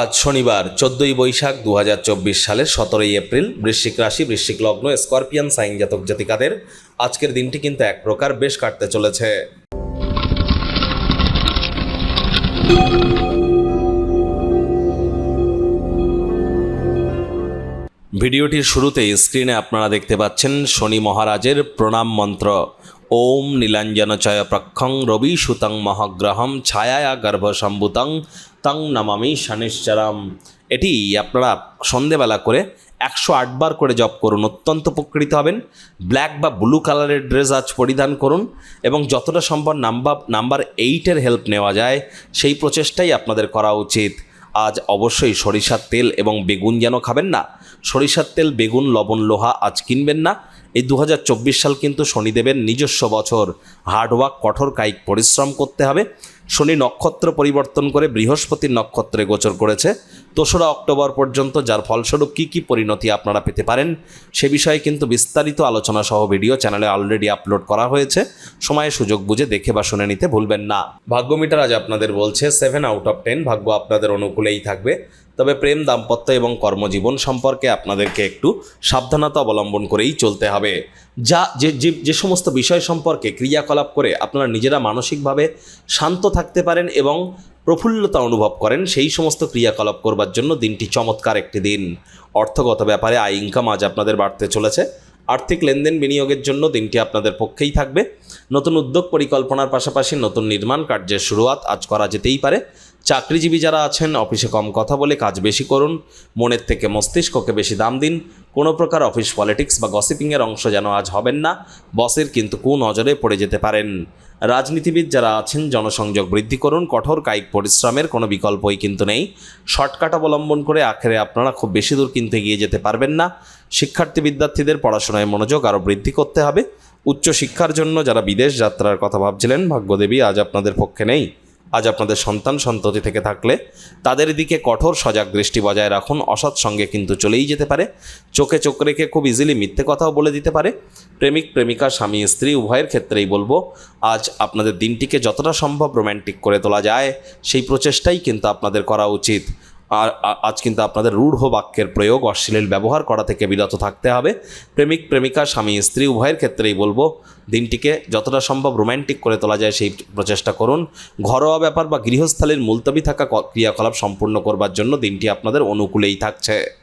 আজ শনিবার 14ই বৈশাখ 2024 সালের 17ই এপ্রিল। বৃশ্চিক রাশি, বৃশ্চিক লগ্ন, স্করপিয়ান সাইন জাতক জাতিকাদের আজকের দিনটি কিন্তু এক প্রকার বেশ কাটতে চলেছে। ভিডিওটির শুরুতেই স্ক্রিনে আপনারা দেখতে পাচ্ছেন শনি মহারাজের প্রণাম মন্ত্র। ওম নীলাঞ্জনচয় প্রক্ষং রবি সুতং মহাগ্রহম ছায়া গর্ভসম্ভূতং তং নমামি শনিশ্চরম। এটি আপনারা সন্ধেবেলা করে 108 বার করে জপ করুন, অত্যন্ত উপকৃত হবেন। ব্ল্যাক বা ব্লু কালারের ড্রেস আজ পরিধান করুন এবং যতটা সম্ভব নাম্বার 8-এর হেল্প নেওয়া যায় সেই প্রচেষ্টাই আপনাদের করা উচিত। আজ অবশ্যই সরিষার তেল এবং বেগুন যেন খাবেন না। সরিষার তেল, বেগুন, লবণ, লোহা আজ কিনবেন না। এই 2024 সাল কিন্তু শনিদেবের নিজস্ব বছর। হার্ডওয়ার্ক, কঠোর কায়িক পরিশ্রম করতে হবে। শনি নক্ষত্র পরিবর্তন করে বৃহস্পতির নক্ষত্রে গোচর করেছে 2রা অক্টোবর পর্যন্ত, যার ফলস্বরূপ কী কী পরিণতি আপনারা পেতে পারেন সে বিষয়ে কিন্তু বিস্তারিত আলোচনা সহ ভিডিও চ্যানেলে অলরেডি আপলোড করা হয়েছে। সময়ে সুযোগ বুঝে দেখে বা শুনে নিতে ভুলবেন না। ভাগ্য মিটার আজ আপনাদের বলছে 7 আউট অফ 10 ভাগ্য আপনাদের অনুকূলেই থাকবে। তবে প্রেম, দাম্পত্য এবং কর্মজীবন সম্পর্কে আপনাদেরকে একটু সাবধানতা অবলম্বন করেই চলতে হবে। যে সমস্ত বিষয় সম্পর্কে ক্রিয়াকলাপ করে আপনারা নিজেরা মানসিকভাবে শান্ত থাকতে পারেন এবং প্রফুল্লতা অনুভব করেন, সেই সমস্ত ক্রিয়াকলাপ করবার জন্য দিনটি চমৎকার একটি দিন। অর্থগত ব্যাপারে আয় ইনকাম আজ আপনাদের বাড়তে চলেছে। আর্থিক লেনদেন বিনিয়োগের জন্য দিনটি আপনাদের পক্ষেই থাকবে। নতুন উদ্যোগ পরিকল্পনার পাশাপাশি নতুন নির্মাণ কার্যের শুরুয়াত আজ করা যেতেই পারে। চাকরিজীবী যারা আছেন, অফিসে কম কথা বলে কাজ বেশি করুন। মনের থেকে মস্তিষ্ককে বেশি দাম দিন। কোনো প্রকার অফিস পলিটিক্স বা গসিপিংয়ের অংশ যেন আজ হবেন না। বসের কিন্তু কুনজরে পড়ে যেতে পারেন। রাজনীতিবিদ যারা আছেন, জনসংযোগ বৃদ্ধি করুন। কঠোর কায়িক পরিশ্রমের কোনো বিকল্পই কিন্তু নেই। শর্টকাট অবলম্বন করে আখেরে আপনারা খুব বেশি দূর কিন্তু এগিয়ে যেতে পারবেন না। শিক্ষার্থী বিদ্যার্থীদের পড়াশোনায় মনোযোগ আরও বৃদ্ধি করতে হবে। উচ্চশিক্ষার জন্য যারা বিদেশ যাত্রার কথা ভাবছিলেন, ভাগ্যদেবী আজ আপনাদের পক্ষে নেই। আজ আপনাদের সন্তান সন্ততি থেকে থাকলে তাদের দিকে কঠোর সজাগ দৃষ্টি বজায় রাখুন। অসৎ সঙ্গে কিন্তু চলেই যেতে পারে। চোখে চোখ রেখে খুব ইজিলি মিথ্যে কথাও বলে দিতে পারে। প্রেমিক প্রেমিকা, স্বামী স্ত্রী উভয়ের ক্ষেত্রেই বলবো আজ আপনাদের দিনটিকে যতটা সম্ভব রোম্যান্টিক করে তোলা যায় সেই প্রচেষ্টাই কিন্তু আপনাদের করা উচিত। আর আজ কিন্তু আপনাদের রূঢ় বাক্যের প্রয়োগ, অশ্লীল ব্যবহার করা থেকে বিরত থাকতে হবে। প্রেমিক প্রেমিকা, স্বামী স্ত্রী উভয়ের ক্ষেত্রেই বলবো দিনটিকে যতটা সম্ভব রোম্যান্টিক করে তোলা যায় সেই প্রচেষ্টা করুন। ঘরোয়া ব্যাপার বা গৃহস্থালির মুলতবি থাকা ক্রিয়াকলাপ সম্পূর্ণ করবার জন্য দিনটি আপনাদের অনুকূলেই থাকছে।